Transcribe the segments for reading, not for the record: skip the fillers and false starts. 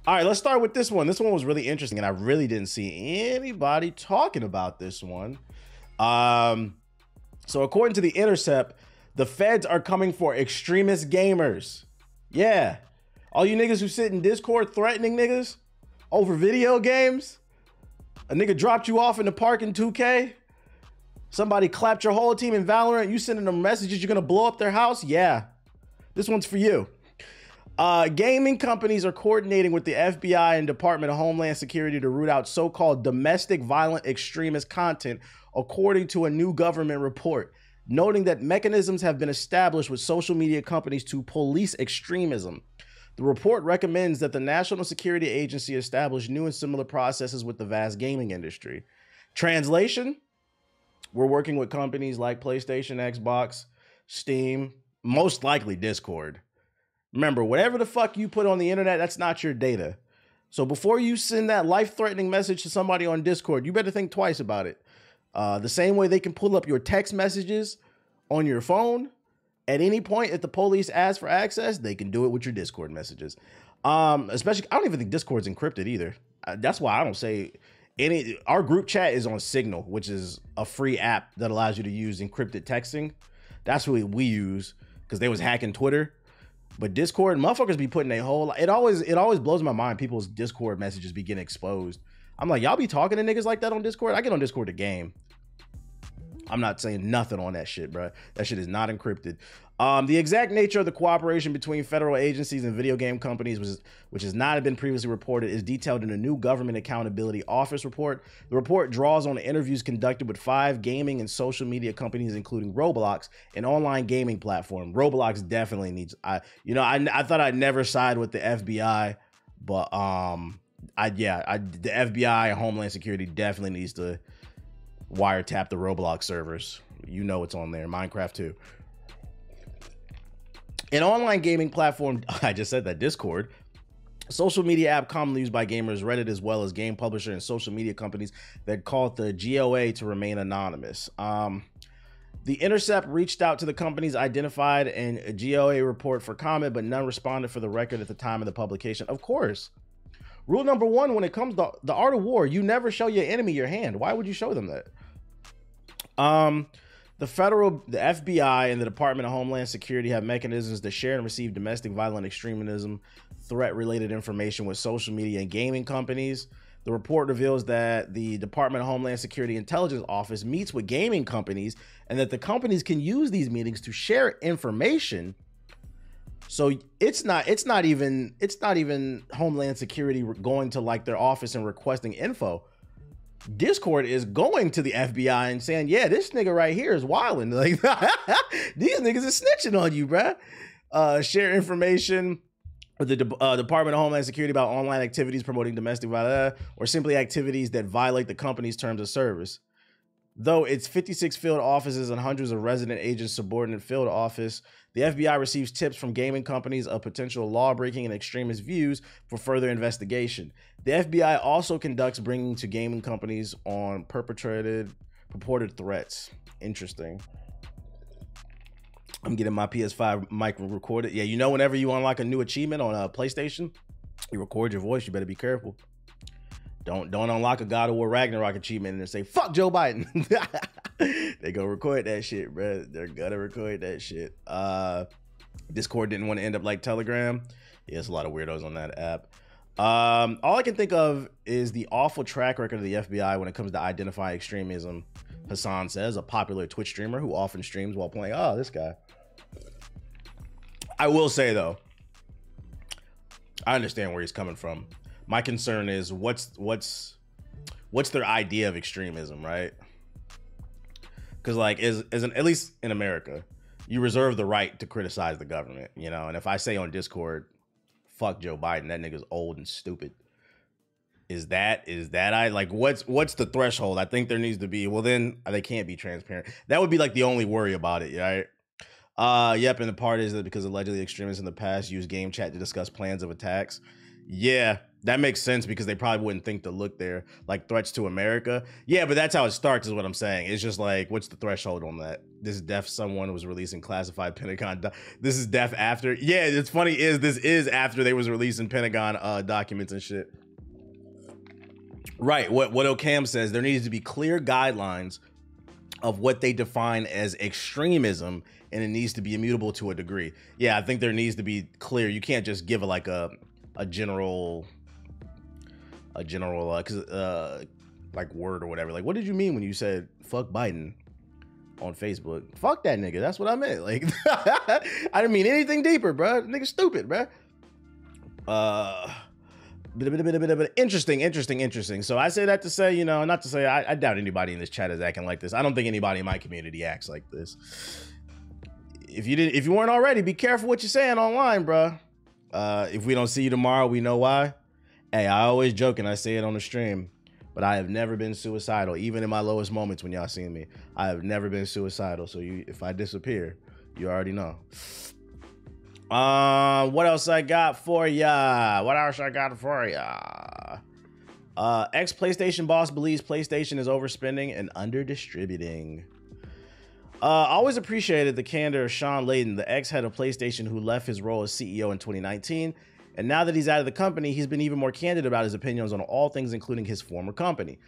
All right, let's start with this one. This one was really interesting, and I really didn't see anybody talking about this one. So according to The Intercept, the feds are coming for extremist gamers. Yeah. All you niggas who sit in Discord threatening niggas over video games. A nigga dropped you off in the park in 2K. Somebody clapped your whole team in Valorant. You sending them messages you're gonna blow up their house? Yeah. This one's for you. Gaming companies are coordinating with the FBI and Department of Homeland Security to root out so-called domestic violent extremist content, according to a new government report, noting that mechanisms have been established with social media companies to police extremism. The report recommends that the National Security Agency establish new and similar processes with the vast gaming industry. Translation: we're working with companies like PlayStation, Xbox, Steam, most likely Discord. Remember, whatever the fuck you put on the internet, that's not your data. So before you send that life-threatening message to somebody on Discord, you better think twice about it. The same way they can pull up your text messages on your phone at any point if the police ask for access, they can do it with your Discord messages. Especially, I don't even think Discord's encrypted either. That's why I don't say any. Our group chat is on Signal, which is a free app that allows you to use encrypted texting. That's what we use because they was hacking Twitter. But Discord, motherfuckers be putting a whole, it always blows my mind. People's Discord messages be getting exposed. I'm like, y'all be talking to niggas like that on Discord? I get on Discord to game. I'm not saying nothing on that shit, bro. That shit is not encrypted. The exact nature of the cooperation between federal agencies and video game companies, which has not been previously reported, is detailed in a new Government Accountability Office report. The report draws on interviews conducted with 5 gaming and social media companies, including Roblox, an online gaming platform. Roblox definitely needs. I thought I'd never side with the FBI, but the FBI and Homeland Security definitely needs to wiretap the Roblox servers. You know it's on there. Minecraft too. An online gaming platform, I just said that, Discord, social media app commonly used by gamers, Reddit, as well as game publisher and social media companies that call it the GOA to remain anonymous. The Intercept reached out to the companies identified in a GOA report for comment, but none responded for the record at the time of the publication. Of course. Rule number 1, when it comes to the art of war, you never show your enemy your hand. Why would you show them that? The FBI and the Department of Homeland Security have mechanisms to share and receive domestic violent extremism, threat-related information with social media and gaming companies. The report reveals that the Department of Homeland Security Intelligence Office meets with gaming companies and that the companies can use these meetings to share information. So it's not even Homeland Security going to like their office and requesting info. Discord is going to the FBI and saying, yeah, this nigga right here is wilding. Like, these niggas are snitching on you, bruh. Share information with the Department of Homeland Security about online activities promoting domestic violence or simply activities that violate the company's terms of service. Though its 56 field offices and hundreds of resident agents subordinate field office, the FBI receives tips from gaming companies of potential law-breaking and extremist views for further investigation. The FBI also conducts bringing to gaming companies on purported threats. Interesting. I'm getting my PS5 mic recorded. Yeah, you know, whenever you unlock a new achievement on a PlayStation, you record your voice. You better be careful. Don't unlock a God of War Ragnarok achievement and say, fuck Joe Biden. They go record that shit, bro. They're gonna record that shit. Discord didn't want to end up like Telegram. Yeah, there's a lot of weirdos on that app. All I can think of is the awful track record of the FBI when it comes to identifying extremism. Hassan says, a popular Twitch streamer who often streams while playing. Oh, this guy. I will say, though, I understand where he's coming from. My concern is what's their idea of extremism, right? Because like at least in America, you reserve the right to criticize the government, you know. And if I say on Discord, "Fuck Joe Biden," that nigga's old and stupid. Is that I like what's the threshold? I think there needs to be. Well, then they can't be transparent. That would be like the only worry about it, right? Yep. And the part is that because allegedly extremists in the past used game chat to discuss plans of attacks. Yeah, That makes sense because they probably wouldn't think to look there, like threats to America. Yeah, but that's how it starts is what I'm saying. It's just like, what's the threshold on that? This is def someone was releasing classified Pentagon. This is def after. Yeah, it's funny is this is after they was releasing Pentagon documents and shit. Right, what Ocam says, there needs to be clear guidelines of what they define as extremism, and it needs to be immutable to a degree. Yeah, I think there needs to be clear. You can't just give like a general like word or whatever. Like, what did you mean when you said fuck Biden on Facebook? Fuck that nigga. That's what I meant. Like, I didn't mean anything deeper, bro. Nigga stupid, bro. Interesting. So I say that to say, you know, not to say I doubt anybody in this chat is acting like this. I don't think anybody in my community acts like this. If you weren't already, be careful what you're saying online, bro. If we don't see you tomorrow, we know why. Hey, I always joke and I say it on the stream, but I have never been suicidal, even in my lowest moments when y'all see me. I have never been suicidal. So if I disappear, you already know. What else I got for ya? Ex-PlayStation boss believes PlayStation is overspending and under-distributing. Always appreciated the candor of Sean Layden, the ex-head of PlayStation who left his role as CEO in 2019. And now that he's out of the company, he's been even more candid about his opinions on all things, including his former company.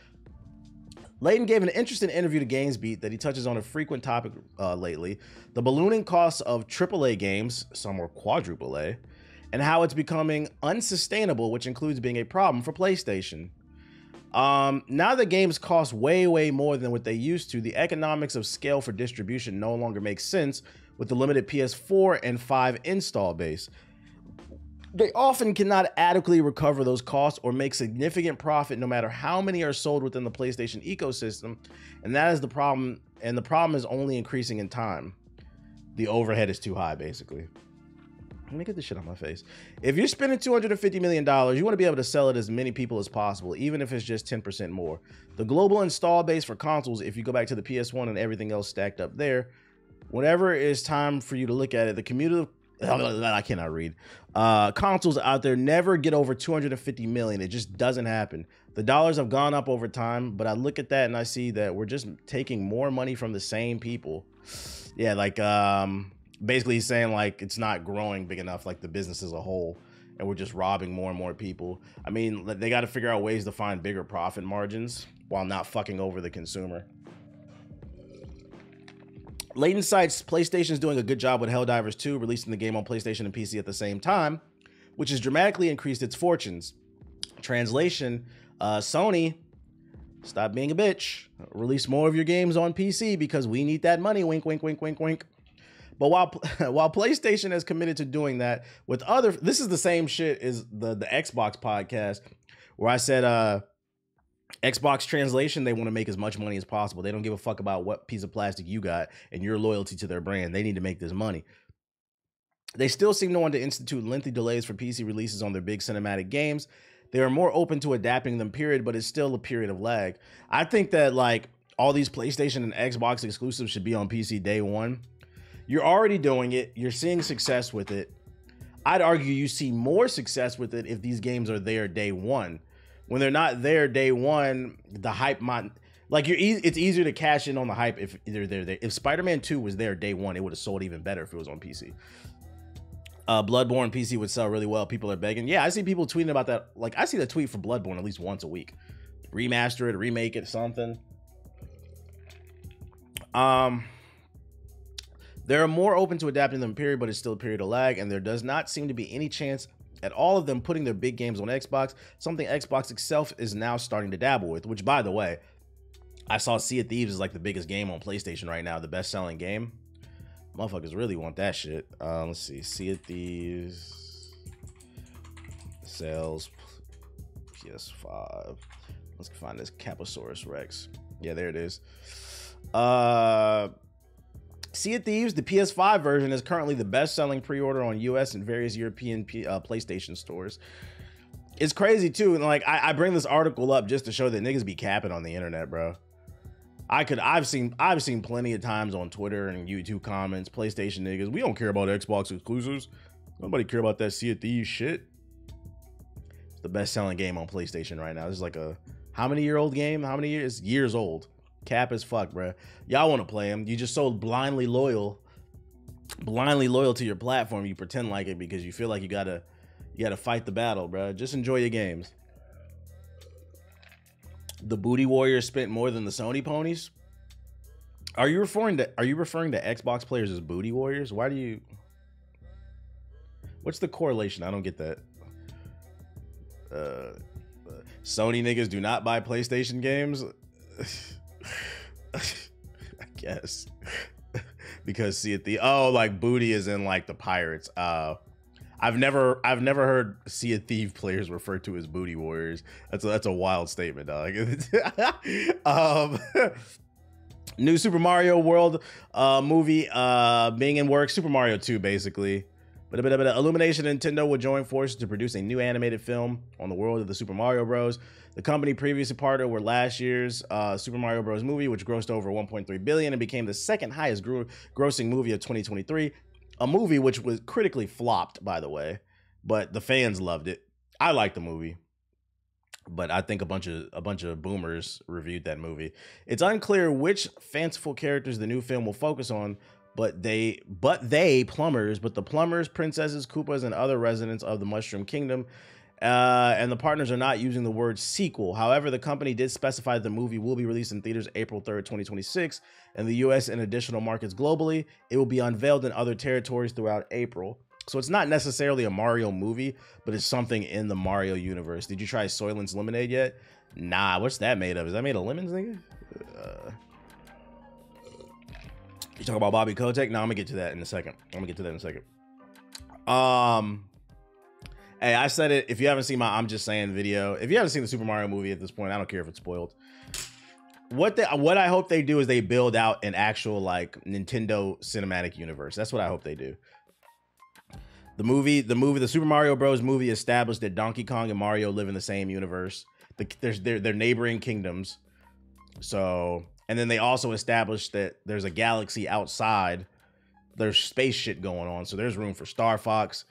Layden gave an interesting interview to GamesBeat that he touches on a frequent topic lately, the ballooning costs of AAA games, some are quadruple A, and how it's becoming unsustainable, which includes being a problem for PlayStation. Now that games cost way more than what they used to, the economics of scale for distribution no longer makes sense with the limited PS4 and 5 install base. They often cannot adequately recover those costs or make significant profit no matter how many are sold within the PlayStation ecosystem, and that is the problem, and the problem is only increasing in time. The overhead is too high, basically. Let me get this shit on my face. If you're spending $250 million, you want to be able to sell it as many people as possible, even if it's just 10% more. The global install base for consoles, if you go back to the PS1 and everything else stacked up there, whenever it's time for you to look at it, the cumulative, I cannot read, consoles out there never get over 250 million. It just doesn't happen. The dollars have gone up over time, but I look at that and I see that we're just taking more money from the same people. Yeah, like, basically he's saying like it's not growing big enough, like the business as a whole, and we're just robbing more and more people. I mean, they got to figure out ways to find bigger profit margins while not fucking over the consumer. Layden cites PlayStation's doing a good job with Helldivers 2, releasing the game on PlayStation and PC at the same time, which has dramatically increased its fortunes. Translation, Sony, stop being a bitch. Release more of your games on PC because we need that money. Wink, wink, wink, wink, wink. But while PlayStation is committed to doing that with other, this is the same shit as the Xbox podcast where I said Xbox translation, they want to make as much money as possible. They don't give a fuck about what piece of plastic you got and your loyalty to their brand. They need to make this money. They still seem to want to institute lengthy delays for PC releases on their big cinematic games. They are more open to adapting them, period, but it's still a period of lag. I think that like all these PlayStation and Xbox exclusives should be on PC day one. You're already doing it. You're seeing success with it. I'd argue you see more success with it if these games are there day one. When they're not there day one, the hype might, like it's easier to cash in on the hype if they're there. If Spider-Man 2 was there day one, it would have sold even better if it was on PC. Bloodborne PC would sell really well. People are begging. Yeah, I see people tweeting about that. Like I see the tweet for Bloodborne at least once a week. Remaster it, remake it, something. They're more open to adapting them, period, but it's still a period of lag, and there does not seem to be any chance at all of them putting their big games on Xbox, something Xbox itself is now starting to dabble with, which, by the way, I saw Sea of Thieves is like the biggest game on PlayStation right now, the best-selling game. Motherfuckers really want that shit. Let's see. Sea of Thieves sales PS5. Let's find this Caposaurus Rex. Yeah, there it is. Sea of Thieves, the PS5 version, is currently the best-selling pre-order on US and various European PlayStation stores. It's crazy too, and like I bring this article up just to show that niggas be capping on the internet, bro. I've seen plenty of times on Twitter and YouTube comments, PlayStation niggas, we don't care about Xbox exclusives. Nobody care about that Sea of Thieves shit. The best-selling game on PlayStation right now. This is like a how many year old game? How many years? Years old. Cap as fuck, bro. Y'all want to play him. You just so blindly loyal to your platform. You pretend like it because you feel like you gotta fight the battle, bro. Just enjoy your games. The Booty Warriors spent more than the Sony ponies. Are you referring to Xbox players as Booty Warriors? Why do you? What's the correlation? I don't get that. Sony niggas do not buy PlayStation games. I guess because Sea of Thieves. Oh, like booty is in like the pirates. I've never heard Sea of Thieves players referred to as Booty Warriors. That's a wild statement, dog. New Super Mario World movie being in work. Super Mario 2, basically. But Illumination and Nintendo will join forces to produce a new animated film on the world of the Super Mario Bros. The company previously partnered with last year's Super Mario Bros. Movie, which grossed over $1.3 billion and became the second highest grossing movie of 2023. A movie which was critically flopped, by the way, but the fans loved it. I liked the movie, but I think a bunch of boomers reviewed that movie. It's unclear which fanciful characters the new film will focus on. But the plumbers, princesses, Koopas, and other residents of the Mushroom Kingdom. And the partners are not using the word sequel. However, the company did specify that the movie will be released in theaters April 3rd, 2026, in the US and additional markets globally. It will be unveiled in other territories throughout April. So it's not necessarily a Mario movie, but it's something in the Mario universe. Did you try Soylent's Lemonade yet? Nah, what's that made of? Is that made of lemons, nigga? You talk about Bobby Kotick? No, I'm gonna get to that in a second. Hey, I said it. If you haven't seen my I'm Just Saying video, if you haven't seen the Super Mario movie at this point, I don't care if it's spoiled. What I hope they do is they build out an actual like Nintendo cinematic universe. That's what I hope they do. The Super Mario Bros. Movie established that Donkey Kong and Mario live in the same universe. They're neighboring kingdoms. So. And then they also established that there's a galaxy outside. There's space shit going on. So there's room for Star Fox,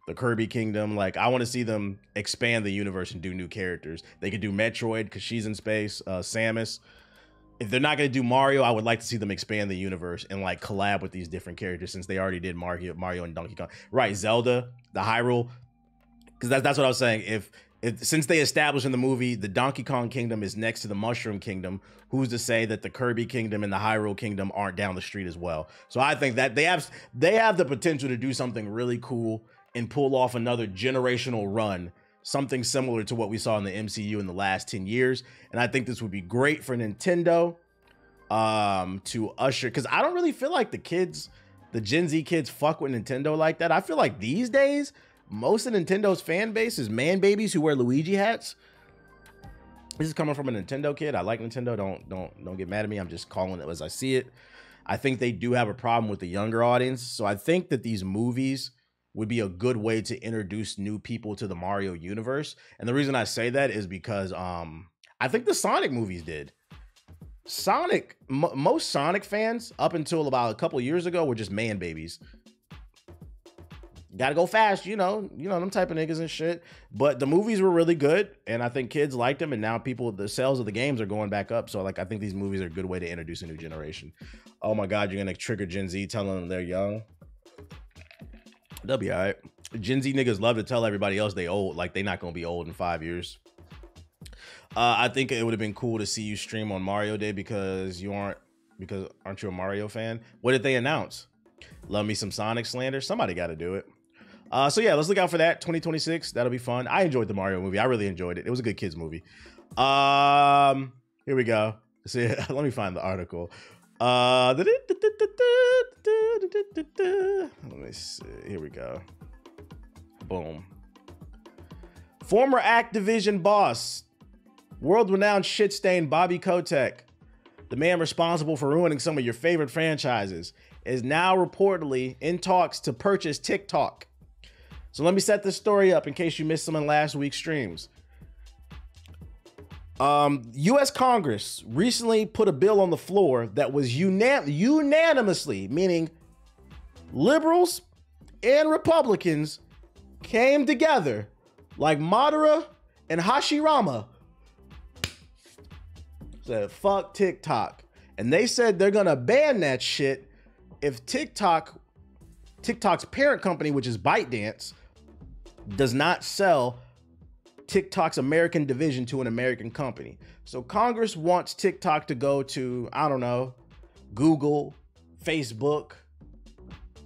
the Kirby Kingdom. Like, I want to see them expand the universe and do new characters. They could do Metroid because she's in space. Samus. If they're not going to do Mario, I would like to see them expand the universe and like collab with these different characters since they already did Mario and Donkey Kong. Right, Zelda, the Hyrule. Because that's what I was saying. Since they established in the movie the Donkey Kong Kingdom is next to the Mushroom Kingdom, who's to say that the Kirby Kingdom and the Hyrule Kingdom aren't down the street as well? So I think that they have the potential to do something really cool and pull off another generational run, something similar to what we saw in the MCU in the last 10 years. And I think this would be great for Nintendo to usher, because I don't really feel like the Gen Z kids fuck with Nintendo like that. I feel like these days, most of Nintendo's fan base is man babies who wear Luigi hats. This is coming from a Nintendo kid. I like Nintendo. Don't get mad at me. I'm just calling it as I see it. I think they do have a problem with the younger audience. So I think that these movies would be a good way to introduce new people to the Mario universe. And the reason I say that is because I think the Sonic movies did. Most Sonic fans up until about a couple years ago were just man babies. Gotta go fast, you know, them type of niggas and shit. But the movies were really good, and I think kids liked them, and now the sales of the games are going back up. So, like, I think these movies are a good way to introduce a new generation. Oh my God, you're gonna trigger Gen Z telling them they're young. They'll be all right. Gen Z niggas love to tell everybody else they old, like they're not gonna be old in 5 years. I think it would have been cool to see you stream on Mario Day because aren't you a Mario fan? What did they announce? Love me some Sonic slander. Somebody got to do it. So yeah, let's look out for that 2026. That'll be fun. I enjoyed the Mario movie. I really enjoyed it. It was a good kids movie. Here we go. See, let me find the article. Let me see. Here we go. Boom. Former Activision boss, world-renowned shit-stain Bobby Kotick, the man responsible for ruining some of your favorite franchises, is now reportedly in talks to purchase TikTok. So let me set this story up in case you missed some in last week's streams. U.S. Congress recently put a bill on the floor that was unanimously, meaning liberals and Republicans came together like Madara and Hashirama said, fuck TikTok. And they said they're gonna ban that shit if TikTok's parent company, which is ByteDance, does not sell TikTok's American division to an American company. So Congress wants TikTok to go to, I don't know, Google, Facebook,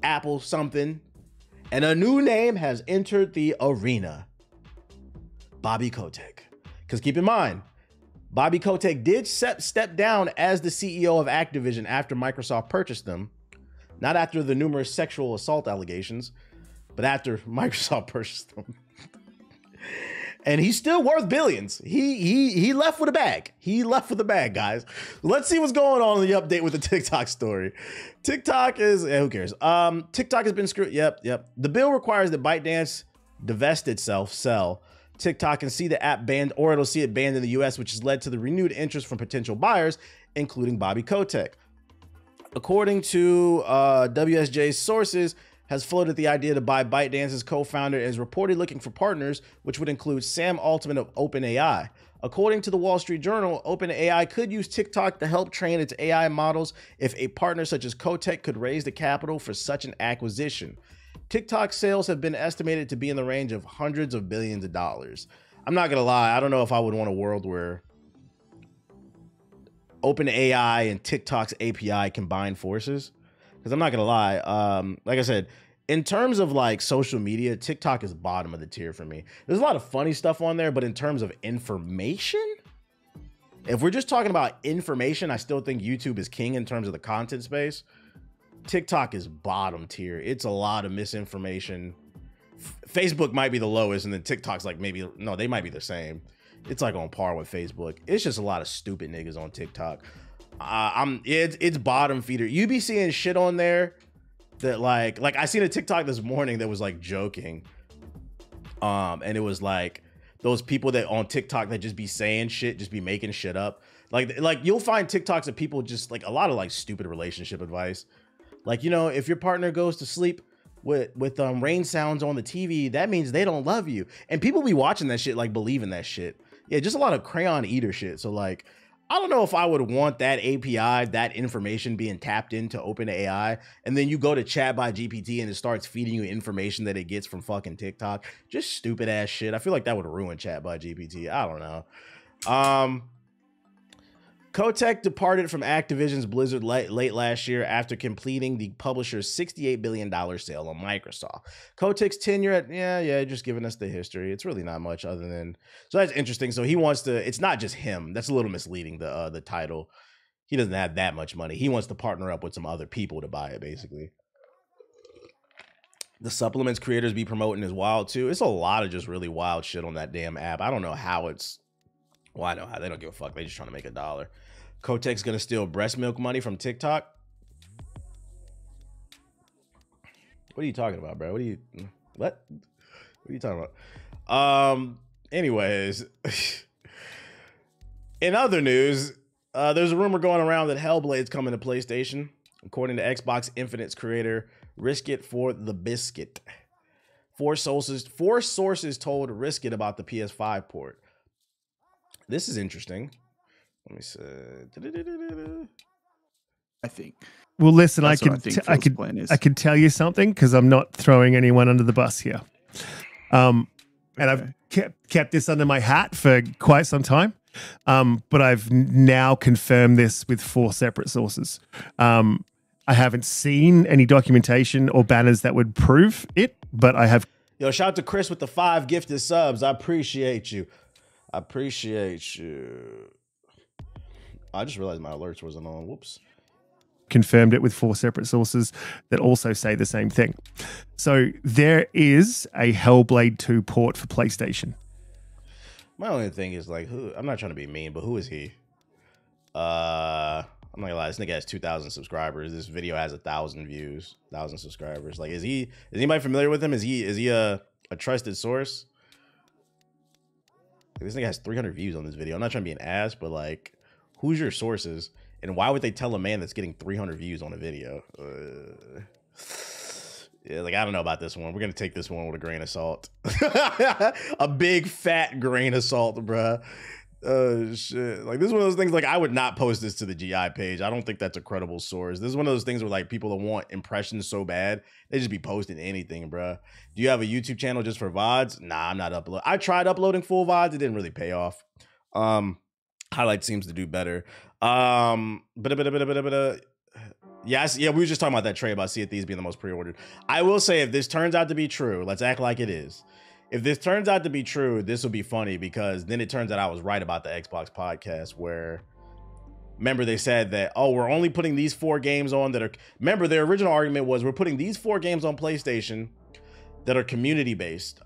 Apple, something. And a new name has entered the arena. Bobby Kotick. Because keep in mind, Bobby Kotick did step down as the CEO of Activision after Microsoft purchased them. Not after the numerous sexual assault allegations, but after Microsoft purchased them. And he's still worth billions. He left with a bag. He left with a bag, guys. Let's see what's going on in the update with the TikTok story. TikTok is, who cares? TikTok has been screwed. Yep. The bill requires that ByteDance divest itself, sell TikTok, and see the app banned, or it'll see it banned in the US, which has led to the renewed interest from potential buyers, including Bobby Kotick. According to WSJ's sources, has floated the idea to buy ByteDance's co-founder and is reportedly looking for partners, which would include Sam Altman of OpenAI. According to the Wall Street Journal, OpenAI could use TikTok to help train its AI models if a partner such as Kotick could raise the capital for such an acquisition. TikTok sales have been estimated to be in the range of hundreds of billions of dollars. I'm not gonna lie, I don't know if I would want a world where OpenAI and TikTok's API combine forces. Because I'm not gonna lie, like I said, in terms of like social media, TikTok is bottom of the tier for me. There's a lot of funny stuff on there, but in terms of information, if we're just talking about information, I still think YouTube is king in terms of the content space. TikTok is bottom tier. It's a lot of misinformation. Facebook might be the lowest, and then TikTok's like maybe, no, they might be the same. It's like on par with Facebook. It's just a lot of stupid niggas on TikTok. It's bottom feeder. You be seeing shit on there that like I seen a TikTok this morning that was like joking. And it was like those people that on TikTok that just be saying shit, just be making shit up. Like you'll find TikToks of people just like a lot of like stupid relationship advice. Like, you know, if your partner goes to sleep with rain sounds on the TV, that means they don't love you. And people be watching that shit, like believing that shit. Yeah, just a lot of crayon eater shit. So like, I don't know if I would want that API, that information being tapped into OpenAI, and then you go to chat by GPT and it starts feeding you information that it gets from fucking TikTok. Just stupid ass shit. I feel like that would ruin chat by GPT. I don't know. Kotick departed from Activision's Blizzard late last year after completing the publisher's $68 billion sale on Microsoft. Kotick's tenure at, just giving us the history. It's really not much other than, so that's interesting. So he wants to, it's not just him. That's a little misleading, the title. He doesn't have that much money. He wants to partner up with some other people to buy it, basically. The supplements creators be promoting is wild too. It's a lot of just really wild shit on that damn app. I don't know how it's, well, I know how. They don't give a fuck. They just trying to make $1. Kotick's gonna steal breast milk money from TikTok. What are you talking about, bro? What are you talking about? Anyways, in other news, there's a rumor going around that Hellblade's coming to PlayStation, according to Xbox Infinite's creator, Risk It for the Biscuit. Four sources told Risk It about the PS5 port. This is interesting. Let me see. I think. Well, listen, I could tell you something because I'm not throwing anyone under the bus here. And I've kept this under my hat for quite some time. But I've now confirmed this with 4 separate sources. I haven't seen any documentation or banners that would prove it, but I have. Yo, shout out to Chris with the 5 gifted subs. I appreciate you. I appreciate you. I just realized my alerts wasn't on. Whoops. Confirmed it with 4 separate sources that also say the same thing. So there is a Hellblade 2 port for PlayStation. My only thing is like, who? I'm not trying to be mean, but who is he? I'm not gonna lie. This nigga has 2,000 subscribers. This video has 1,000 views, 1,000 subscribers. Like, is anybody familiar with him? Is he a trusted source? This nigga has 300 views on this video. I'm not trying to be an ass, but like, who's your sources? And why would they tell a man that's getting 300 views on a video? Yeah, like, I don't know about this one. We're going to take this one with a grain of salt. A big, fat grain of salt, bruh. Shit. Like, this is one of those things, like, I would not post this to the GI page. I don't think that's a credible source. This is one of those things where, like, people that want impressions so bad, they just be posting anything, bruh. Do you have a YouTube channel just for VODs? Nah, I'm not uploading. I tried uploading full VODs. It didn't really pay off. Highlight seems to do better. Yes, yeah, we were just talking about that trade about Sea of Thieves being the most pre-ordered. I will say, if this turns out to be true, let's act like it is. If this turns out to be true, this will be funny, because then it turns out I was right about the Xbox podcast, where, remember, they said that, oh, we're only putting these 4 games on that are, remember, their original argument was we're putting these 4 games on PlayStation that are community-based.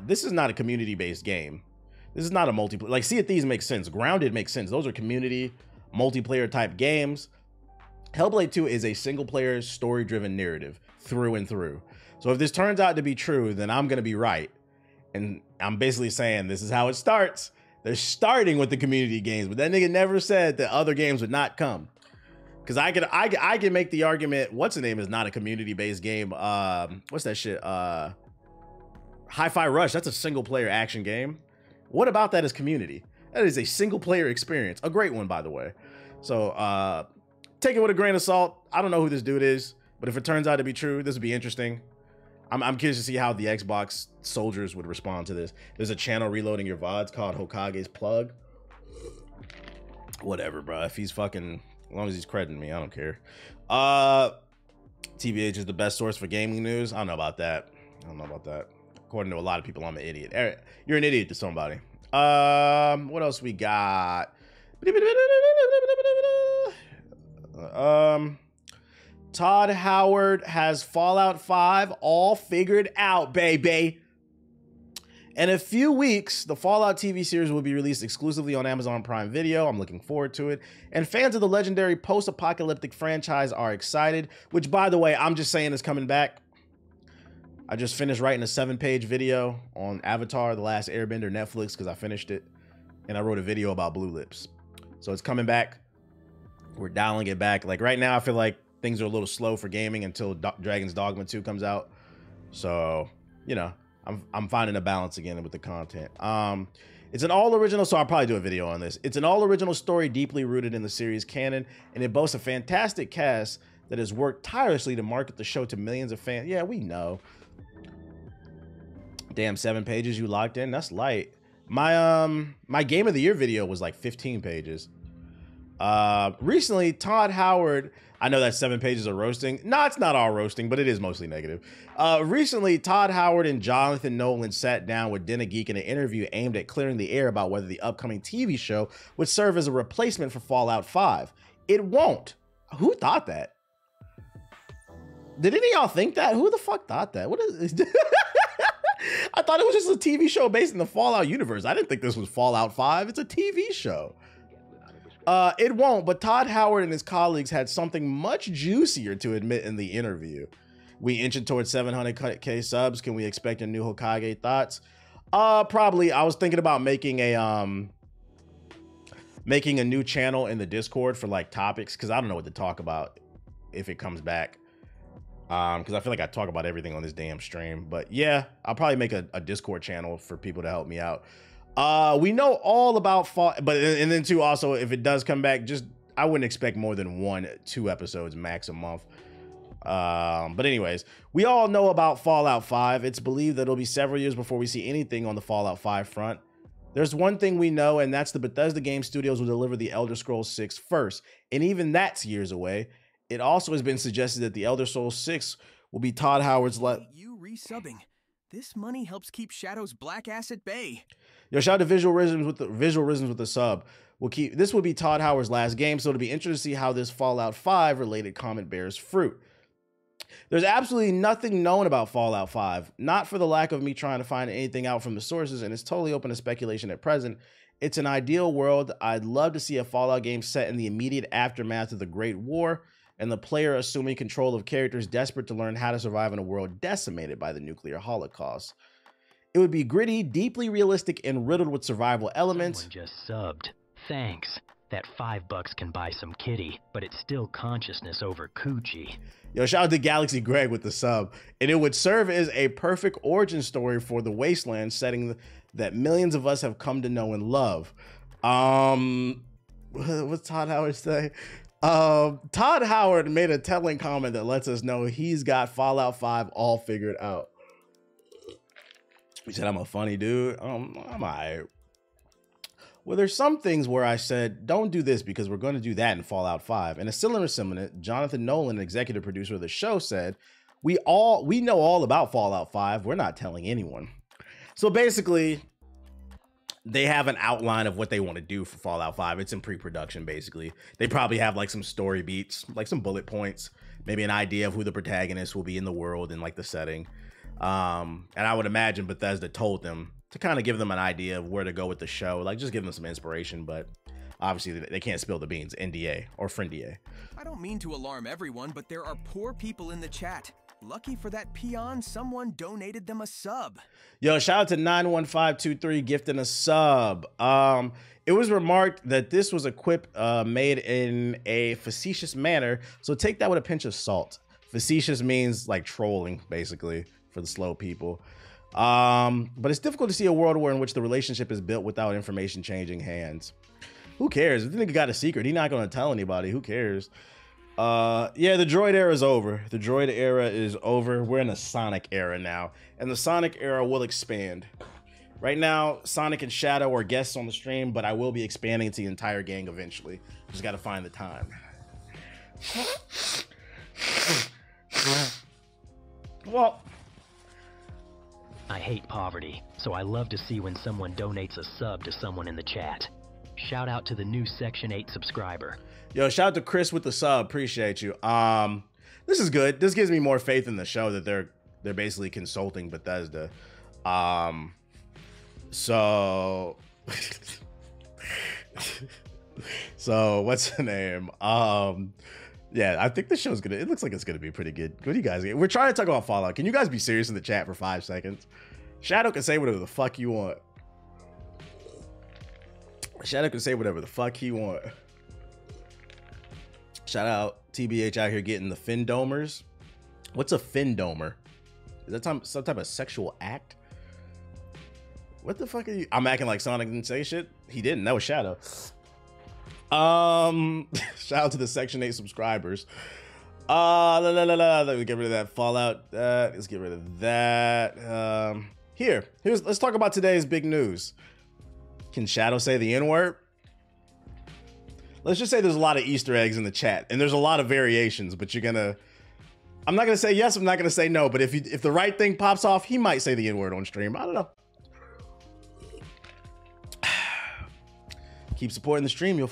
This is not a community-based game. This is not a multiplayer. Like, Sea of Thieves makes sense. Grounded makes sense. Those are community, multiplayer type games. Hellblade 2 is a single-player, story-driven narrative through and through. So if this turns out to be true, then I'm going to be right. And I'm basically saying this is how it starts. They're starting with the community games, but that nigga never said that other games would not come. Because I can make the argument, what's the name is not a community-based game. What's that shit? Hi-Fi Rush, that's a single-player action game. What about that is community? That is a single-player experience. A great one, by the way. So, take it with a grain of salt. I don't know who this dude is, but if it turns out to be true, this would be interesting. I'm curious to see how the Xbox soldiers would respond to this. There's a channel reloading your VODs called Hokage's Plug. Whatever, bro. If he's fucking, as long as he's crediting me, I don't care. TBH is the best source for gaming news. I don't know about that. According to a lot of people, I'm an idiot. Eric, you're an idiot to somebody. What else we got? Todd Howard has Fallout 5 all figured out, baby. In a few weeks, the Fallout TV series will be released exclusively on Amazon Prime Video. I'm looking forward to it. And fans of the legendary post-apocalyptic franchise are excited, which, by the way, I'm just saying is coming back. I just finished writing a 7-page video on Avatar, The Last Airbender, Netflix, because I finished it. And I wrote a video about Blue Lips. So it's coming back. We're dialing it back. Like, right now, I feel like things are a little slow for gaming until Dragon's Dogma 2 comes out. So, you know, I'm finding a balance again with the content. It's an all original, so I'll probably do a video on this. It's an all original story deeply rooted in the series canon, and it boasts a fantastic cast that has worked tirelessly to market the show to millions of fans. Yeah, we know. Damn, 7 pages you locked in. That's light. My game of the year video was like 15 pages. Recently, Todd Howard, I know that 7 pages are roasting. No, it's not all roasting, but it is mostly negative. Recently, Todd Howard and Jonathan Nolan sat down with Den of Geek in an interview aimed at clearing the air about whether the upcoming TV show would serve as a replacement for Fallout 5. It won't. Who thought that? Did any of y'all think that? Who the fuck thought that? What is this? I thought it was just a TV show based in the Fallout universe. I didn't think this was Fallout 5. It's a TV show. It won't, but Todd Howard and his colleagues had something much juicier to admit in the interview. We inching towards 700K subs. Can we expect a new Hokage thoughts? Probably. I was thinking about making a new channel in the Discord for like topics, because I don't know what to talk about if it comes back. Because I feel like I talk about everything on this damn stream. But yeah, I'll probably make a Discord channel for people to help me out. We know all about and then too, also, if it does come back, just, I wouldn't expect more than 1-2 episodes max a month. But anyways, we all know about Fallout 5. It's believed that it'll be several years before we see anything on the Fallout 5 front. There's one thing we know, and that's the Bethesda Game Studios will deliver the Elder Scrolls 6 first, and even that's years away. It also has been suggested that the Elder Scrolls 6 will be Todd Howard's You resubbing. This money helps keep Shadow's black ass at bay. Yo, shout out to Visual Rhythms with the sub. This will be Todd Howard's last game, so it'll be interesting to see how this Fallout 5 related comment bears fruit. There's absolutely nothing known about Fallout 5, not for the lack of me trying to find anything out from the sources, and it's totally open to speculation at present. It's an ideal world. I'd love to see a Fallout game set in the immediate aftermath of the Great War, and the player assuming control of characters desperate to learn how to survive in a world decimated by the nuclear holocaust. It would be gritty, deeply realistic, and riddled with survival elements. Someone just subbed. Thanks. That $5 can buy some kitty, but it's still consciousness over coochie. Yo, shout out to Galaxy Greg with the sub. And it would serve as a perfect origin story for the Wasteland setting that millions of us have come to know and love. What's Todd Howard say? Todd Howard made a telling comment that lets us know he's got Fallout 5 all figured out. He said, I'm a funny dude. I'm all right. Well, there's some things where I said, don't do this because we're going to do that in Fallout 5. And a similar sentiment, Jonathan Nolan, executive producer of the show, said, we know all about Fallout 5. We're not telling anyone. So basically, they have an outline of what they want to do for Fallout 5. It's in pre-production, basically. They probably have like some story beats, like some bullet points, maybe an idea of who the protagonist will be in the world and like the setting. And I would imagine Bethesda told them to kind of give them an idea of where to go with the show, like just give them some inspiration, but obviously they can't spill the beans, NDA or friendier. I don't mean to alarm everyone, but there are poor people in the chat. Lucky for that peon, someone donated them a sub. Yo, shout out to 91523 gifting a sub. It was remarked that this was a quip made in a facetious manner, so take that with a pinch of salt. Facetious means like trolling, basically, for the slow people. But it's difficult to see a world in which the relationship is built without information changing hands. Who cares? If the nigga got a secret, he's not going to tell anybody. Who cares? Yeah, the droid era is over. The droid era is over. We're in a Sonic era now, and the Sonic era will expand. Right now, Sonic and Shadow are guests on the stream, but I will be expanding to the entire gang eventually. Just got to find the time. Well, I hate poverty, so I love to see when someone donates a sub to someone in the chat. Shout out to the new Section 8 subscriber. Yo, shout out to Chris with the sub. Appreciate you. This is good. This gives me more faith in the show that they're basically consulting Bethesda. So what's the name? Yeah, I think the show's gonna, it looks like it's gonna be pretty good. What do you guys get? We're trying to talk about Fallout. Can you guys be serious in the chat for 5 seconds? Shadow can say whatever the fuck you want. Shadow can say whatever the fuck he want. Shout out TBH out here getting the Findomers. What's a Findomer? Is that some type of sexual act? What the fuck are you? I'm acting like Sonic didn't say shit. He didn't. That was Shadow. Shout out to the Section 8 subscribers. Let me get rid of that Fallout. Let's get rid of that. Let's talk about today's big news. Can Shadow say the N-word? Let's just say there's a lot of Easter eggs in the chat, and there's a lot of variations, but I'm not gonna say yes, I'm not gonna say no, but if the right thing pops off, he might say the N-word on stream. I don't know. Keep supporting the stream, you'll